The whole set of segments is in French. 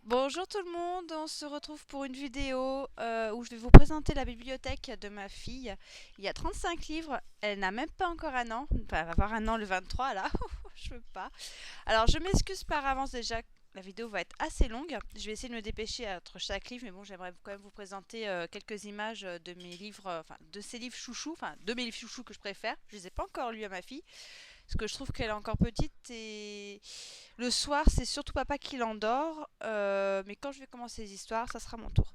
Bonjour tout le monde, on se retrouve pour une vidéo où je vais vous présenter la bibliothèque de ma fille. Il y a 35 livres, elle n'a même pas encore un an, enfin elle va avoir un an le 23 là, je veux pas. Alors je m'excuse par avance déjà, la vidéo va être assez longue, je vais essayer de me dépêcher entre chaque livre, mais bon j'aimerais quand même vous présenter quelques images de mes livres, enfin de ces livres chouchous, enfin de mes livres chouchous que je préfère. Je les ai pas encore lus à ma fille, parce que je trouve qu'elle est encore petite et le soir, c'est surtout papa qui l'endort. Mais quand je vais commencer les histoires, ça sera mon tour.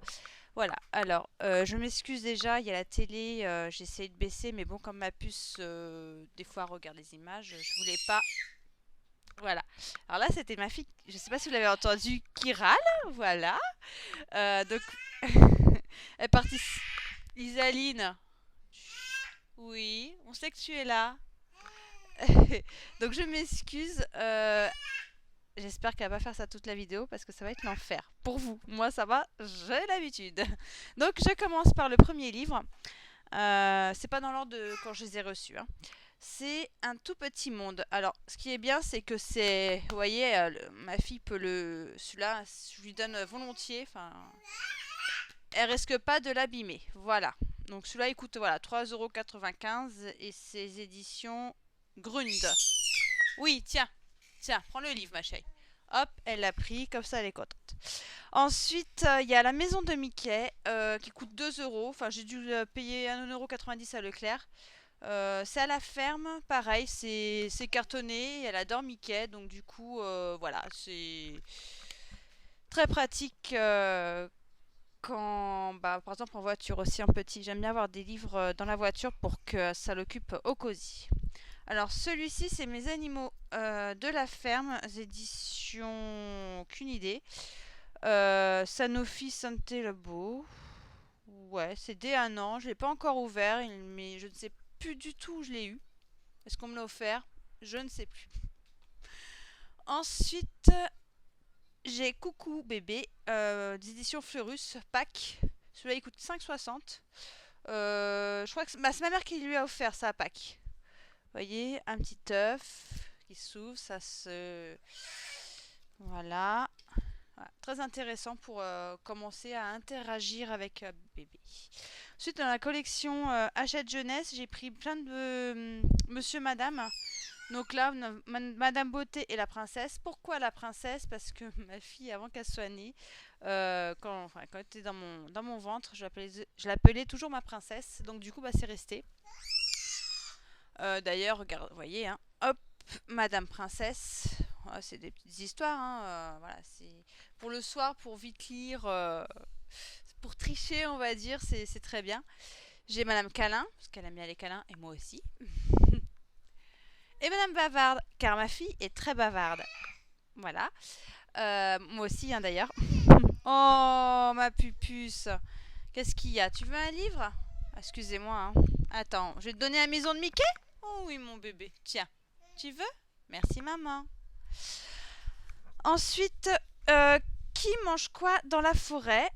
Voilà, alors, je m'excuse déjà, il y a la télé, j'ai essayé de baisser, mais bon, comme ma puce, des fois, regarde les images, je voulais pas. Voilà. Alors là, c'était ma fille, je sais pas si vous l'avez entendu, qui râle, voilà. Donc, elle participe. Isaline, oui, on sait que tu es là. Donc, je m'excuse. J'espère qu'elle va pas faire ça toute la vidéo parce que ça va être l'enfer. Pour vous, moi ça va, j'ai l'habitude. Donc je commence par le premier livre. C'est pas dans l'ordre de quand je les ai reçus, hein. C'est un tout petit monde. Alors, ce qui est bien, c'est que c'est, vous voyez, ma fille peut le, celui-là, je lui donne volontiers. Enfin, elle risque pas de l'abîmer. Voilà. Donc celui-là, il coûte voilà 3,95 € et ses éditions Grund. Oui, tiens, tiens, prends le livre, ma chérie. Hop, elle l'a pris, comme ça elle est contente. Ensuite, il y a la maison de Mickey qui coûte 2 euros. Enfin, j'ai dû payer 1,90 € à Leclerc. C'est à la ferme, pareil, c'est cartonné. Elle adore Mickey, donc du coup, voilà, c'est très pratique quand, bah, par exemple, en voiture aussi en petit. J'aime bien avoir des livres dans la voiture pour que ça l'occupe au cosy. Alors celui-ci, c'est Mes animaux de la ferme, éditions qu'une idée. Sanofi Santé-Labo. Ouais, c'est dès un an. Je l'ai pas encore ouvert, mais je ne sais plus du tout où je l'ai eu. Est-ce qu'on me l'a offert? Je ne sais plus. Ensuite, j'ai Coucou bébé, d'édition Fleurus, pack. Celui-là, il coûte 5,60 €. Je crois que c'est ma mère qui lui a offert ça à Pâques. Vous voyez, un petit œuf qui s'ouvre, ça se... Voilà. Voilà. Très intéressant pour commencer à interagir avec bébé. Ensuite, dans la collection Hachette Jeunesse, j'ai pris plein de Monsieur Madame. Donc là, Madame Beauté et la princesse. Pourquoi la princesse? Parce que ma fille, avant qu'elle soit née, quand elle était dans mon ventre, je l'appelais toujours ma princesse. Donc du coup, bah, c'est resté. D'ailleurs, regarde, vous voyez, hein, hop, Madame Princesse. Ouais, c'est des petites histoires, hein, voilà, c'est pour le soir, pour vite lire, pour tricher, on va dire, c'est très bien. J'ai Madame Câlin, parce qu'elle aime bien les câlins, et moi aussi. Et Madame Bavarde, car ma fille est très bavarde. Voilà. Moi aussi, hein, d'ailleurs. Oh, ma pupuce. Qu'est-ce qu'il y a? Tu veux un livre? Excusez-moi, hein. Attends, je vais te donner la maison de Mickey? Oh oui, mon bébé. Tiens, tu veux? Merci, maman. Ensuite, qui mange quoi dans la forêt?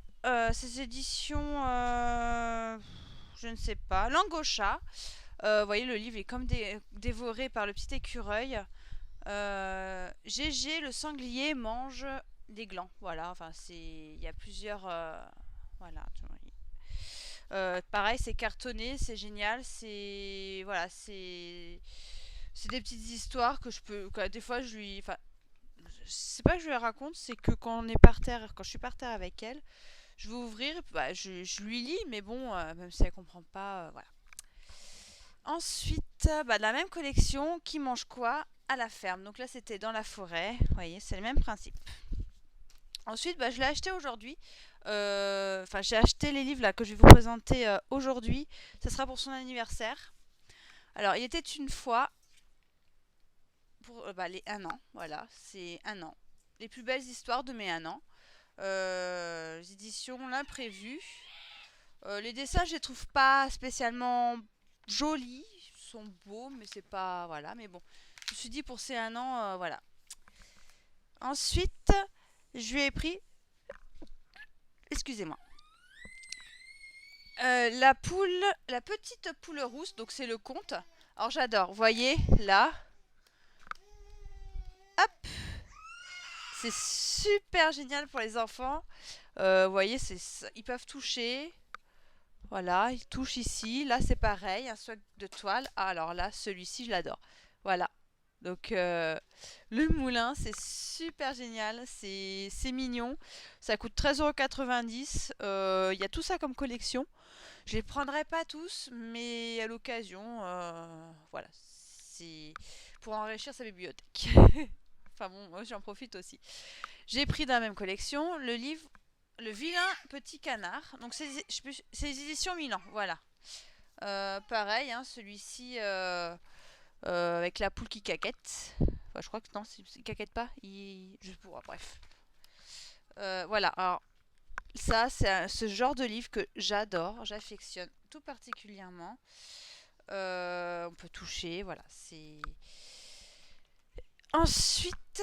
Ces éditions, je ne sais pas. Langue au chat. Vous voyez, le livre est comme dévoré par le petit écureuil. Gégé, le sanglier, mange des glands. Voilà, enfin, il y a plusieurs. Voilà. Pareil, c'est cartonné, c'est génial. C'est. Voilà, c'est des petites histoires que je peux. Des fois, je lui. Enfin, c'est pas que je lui raconte, c'est que quand on est par terre, quand je suis par terre avec elle, je vais ouvrir, bah, je lui lis, mais bon, même si elle comprend pas, voilà. Ensuite, bah, de la même collection, qui mange quoi à la ferme. Donc là, c'était dans la forêt. Vous voyez, c'est le même principe. Ensuite, bah, je l'ai acheté aujourd'hui. Enfin, j'ai acheté les livres là que je vais vous présenter aujourd'hui. Ça sera pour son anniversaire. Alors, il était une fois pour bah, les un an. Voilà, c'est un an. Les plus belles histoires de mes un an. Les éditions L'Imprévu. Les dessins, je les trouve pas spécialement jolis. Ils sont beaux, mais c'est pas. Voilà, mais bon. Je me suis dit pour ces un an, voilà. Ensuite, je lui ai pris. Excusez-moi. La poule. La petite poule rousse, donc c'est le conte. Alors j'adore. Vous voyez, là. Hop. C'est super génial pour les enfants. Vous voyez, ils peuvent toucher. Voilà, ils touchent ici. Là, c'est pareil, un socle de toile. Ah, alors là, celui-ci, je l'adore. Voilà. Donc, le moulin, c'est super génial. C'est mignon. Ça coûte 13,90 €. Il y a tout ça comme collection. Je les prendrai pas tous, mais à l'occasion, voilà. C'est pour enrichir sa bibliothèque. Enfin bon, moi j'en profite aussi. J'ai pris dans la même collection le livre Le vilain petit canard. Donc c'est les éditions Milan, voilà. Pareil, hein, celui-ci avec la poule qui caquette. Enfin, je crois que non, il caquette pas. Bref. Voilà, alors ça c'est ce genre de livre que j'adore, j'affectionne tout particulièrement. On peut toucher, voilà, c'est... Ensuite,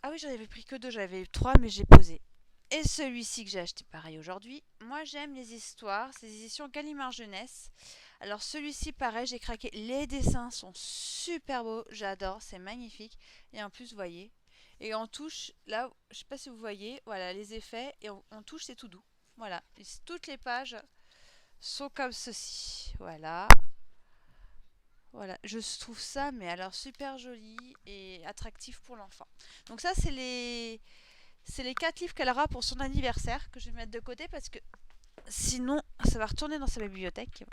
ah oui, j'en avais pris que deux, j'avais trois, mais j'ai posé. Et celui-ci que j'ai acheté pareil aujourd'hui. Moi, j'aime les histoires, c'est les éditions Gallimard Jeunesse. Alors celui-ci, pareil, j'ai craqué. Les dessins sont super beaux, j'adore, c'est magnifique. Et en plus, vous voyez, et on touche, là, je sais pas si vous voyez, voilà, les effets, et on touche, c'est tout doux. Voilà, et toutes les pages sont comme ceci. Voilà. Voilà, je trouve ça, mais alors super joli et attractif pour l'enfant. Donc ça, c'est les 4 livres qu'elle aura pour son anniversaire que je vais mettre de côté parce que sinon, ça va retourner dans sa bibliothèque.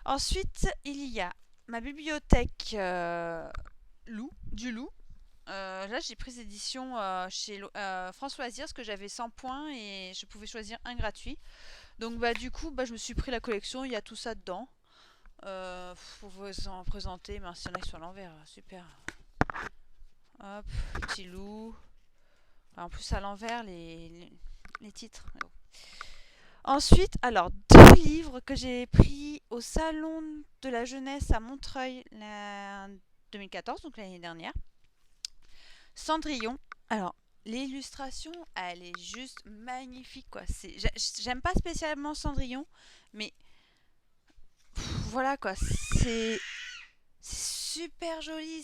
Ensuite, il y a ma bibliothèque du loup. Là, j'ai pris éditions chez France Loisirs parce que j'avais 100 points et je pouvais choisir un gratuit. Donc du coup, je me suis pris la collection, il y a tout ça dedans. Pour vous en présenter, mais si on est sur l'envers, super. Hop, petit loup. En plus à l'envers les titres. Ensuite, alors deux livres que j'ai pris au salon de la jeunesse à Montreuil en 2014, donc l'année dernière. Cendrillon. Alors l'illustration, elle est juste magnifique quoi. J'aime pas spécialement Cendrillon, mais voilà quoi, c'est super joli,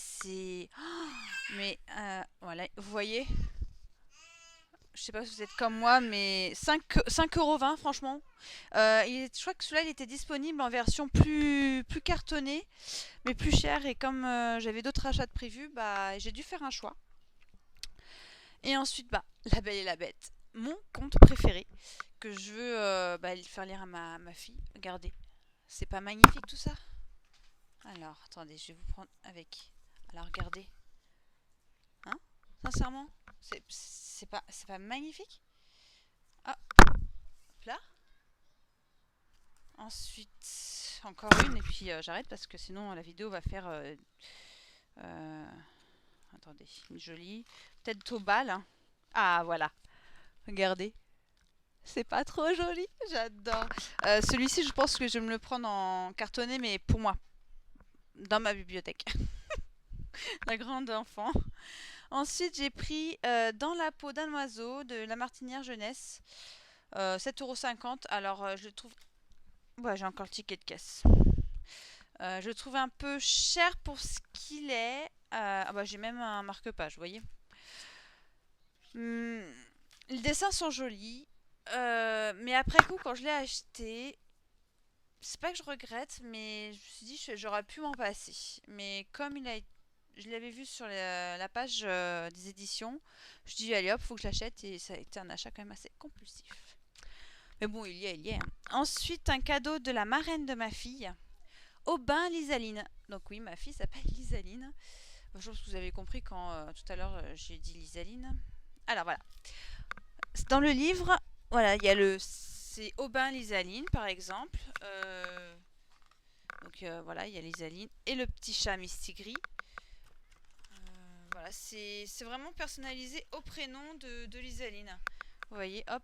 mais voilà, vous voyez, je sais pas si vous êtes comme moi, mais 5,20 € franchement. Je crois que celui-là il était disponible en version plus cartonnée, mais plus cher, et comme j'avais d'autres achats de prévus, j'ai dû faire un choix. Et ensuite, La Belle et la Bête, mon conte préféré, que je veux faire lire à ma fille. Regardez, c'est pas magnifique tout ça? Alors, attendez, je vais vous prendre avec. Alors, regardez. Hein? Sincèrement? C'est pas magnifique? Ah, là. Ensuite, encore une, et puis j'arrête parce que sinon la vidéo va faire... attendez, une jolie. Peut-être au bal. Hein. Ah, voilà. Regardez. C'est pas trop joli? J'adore. Celui-ci, je pense que je vais me le prendre en cartonné, mais pour moi. Dans ma bibliothèque. La grande enfant. Ensuite, j'ai pris Dans la peau d'un oiseau de La Martinière Jeunesse. 7,50 €. Alors, je le trouve... Ouais, j'ai encore le ticket de caisse. Je le trouve un peu cher pour ce qu'il est. J'ai même un marque-page, vous voyez. Les dessins sont jolis. Mais après coup, quand je l'ai acheté, c'est pas que je regrette, mais je me suis dit j'aurais pu m'en passer. Mais comme je l'avais vu sur la page des éditions, je dis allez hop, faut que je l'achète, et ça a été un achat quand même assez compulsif. Mais bon, il y est. Hein. Ensuite, un cadeau de la marraine de ma fille, Aubin Lisaline. Donc oui, ma fille s'appelle Lisaline. Je pense que vous avez compris quand tout à l'heure j'ai dit Lisaline. Alors voilà. Dans le livre, voilà, il y a c'est Aubin Lisaline par exemple. Donc voilà, il y a Lisaline et le petit chat Mistigris. Voilà, c'est vraiment personnalisé au prénom de Lisaline. Vous voyez, hop,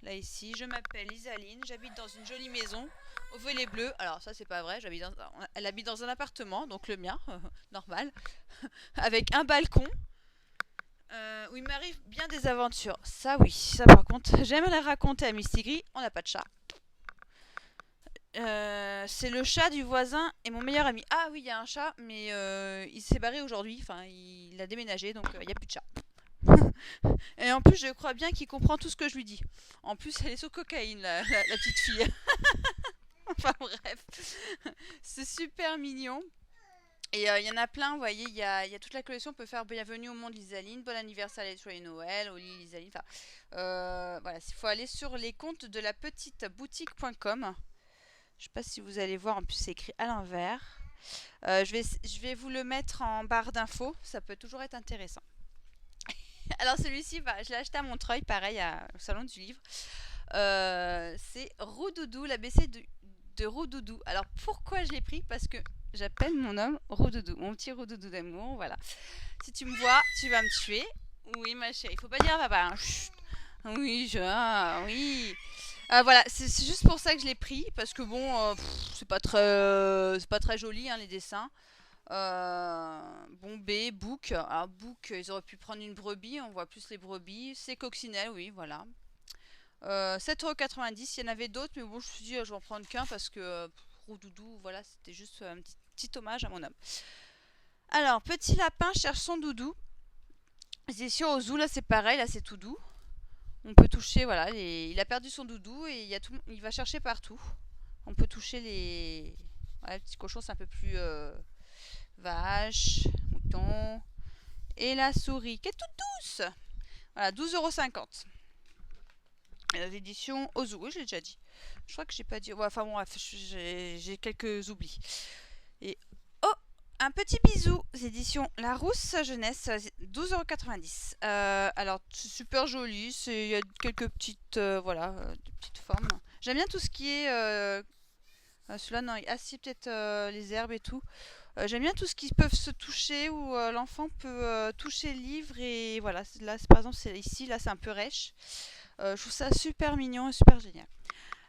là ici, je m'appelle Lisaline, j'habite dans une jolie maison au volet bleu. Alors ça c'est pas vrai, elle habite dans un appartement, donc le mien, normal, avec un balcon. Où il m'arrive bien des aventures. Ça oui, ça par contre, j'aime la raconter à Mistigris, on n'a pas de chat. C'est le chat du voisin et mon meilleur ami. Ah oui, il y a un chat, mais il s'est barré aujourd'hui. Enfin, il a déménagé, donc il n'y a plus de chat. Et en plus, je crois bien qu'il comprend tout ce que je lui dis. En plus, elle est sous cocaïne, la petite fille. Enfin bref, c'est super mignon. Et il y en a plein, vous voyez, il y a toute la collection. On peut faire Bienvenue au monde Lisaline, Bon anniversaire et joyeux Noël, Oli Lisaline. Enfin, voilà, il faut aller sur les comptes de la petite boutique.com. Je sais pas si vous allez voir, en plus c'est écrit à l'envers. Je vais vous le mettre en barre d'infos, ça peut toujours être intéressant. Alors celui-ci, bah, je l'ai acheté à Montreuil, pareil, au salon du livre. C'est Roudoudou, l'ABC de Roudoudou. Alors pourquoi je l'ai pris? Parce que j'appelle mon homme Roudoudou, mon petit Roudoudou d'amour, voilà. Si tu me vois, tu vas me tuer. Oui ma chérie, faut pas dire à papa. Hein. Chut. Oui, oui. Voilà, c'est juste pour ça que je l'ai pris, parce que bon, c'est pas très joli hein, les dessins. Bon, B, Book. Alors, Book, ils auraient pu prendre une brebis, on voit plus les brebis. C'est Coccinelle, oui, voilà. 7,90€, il y en avait d'autres, mais bon, je me suis dit, je vais en prendre qu'un parce que Roudoudou, voilà, c'était juste un petit hommage à mon homme. Alors, Petit lapin cherche son doudou. C'est sûr, au zoo, là, c'est pareil, là, c'est tout doux. On peut toucher, voilà, il a perdu son doudou et il va chercher partout. On peut toucher les petits cochons, c'est un peu plus vache, mouton. Et la souris, qui est toute douce. Voilà, 12,50€. Les éditions Ozu, oui, je l'ai déjà dit. Je crois que j'ai pas dit. Ouais, enfin bon, j'ai quelques oublis. Et oh, un petit bisou, éditions Larousse Jeunesse, 12,90€. Alors, c'est super joli. Il y a quelques petites, voilà, de petites formes. J'aime bien tout ce qui est. Celui-là, non, si peut-être les herbes et tout. J'aime bien tout ce qui peuvent se toucher où l'enfant peut toucher le livre et voilà. Là, par exemple, c'est ici, là, c'est un peu rêche. Je trouve ça super mignon et super génial.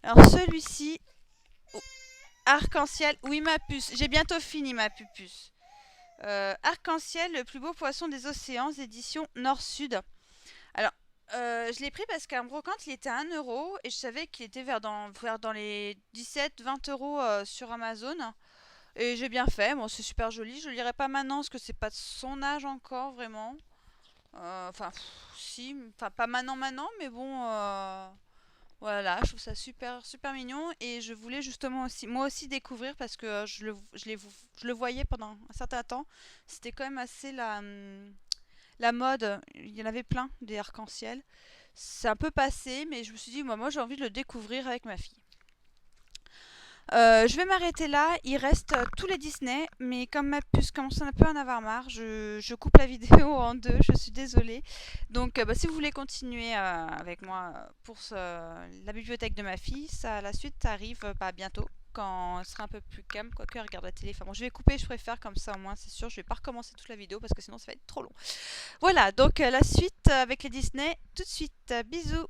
Alors celui-ci, oh, arc-en-ciel, oui ma puce, j'ai bientôt fini ma pupuce. Arc-en-ciel, le plus beau poisson des océans, édition Nord-Sud. Alors, je l'ai pris parce qu'à brocante, il était à 1€ et je savais qu'il était vers dans les 17-20€ sur Amazon. Et j'ai bien fait, bon c'est super joli, je le lirai pas maintenant parce que c'est pas de son âge encore vraiment. Enfin, si, enfin pas maintenant, mais bon, voilà, je trouve ça super, super mignon et je voulais justement aussi, moi aussi découvrir parce que je le voyais pendant un certain temps. C'était quand même assez la mode, il y en avait plein des arcs-en-ciel. C'est un peu passé, mais je me suis dit, moi j'ai envie de le découvrir avec ma fille. Je vais m'arrêter là, il reste tous les Disney, mais comme ma puce commence un peu à en avoir marre, je coupe la vidéo en deux, je suis désolée. Donc si vous voulez continuer avec moi pour la bibliothèque de ma fille, la suite arrive bientôt, quand elle sera un peu plus calme, quoique elle regarde la télé. Enfin bon, je vais couper, je préfère comme ça au moins, c'est sûr, je vais pas recommencer toute la vidéo parce que sinon ça va être trop long. Voilà, donc la suite avec les Disney tout de suite, bisous.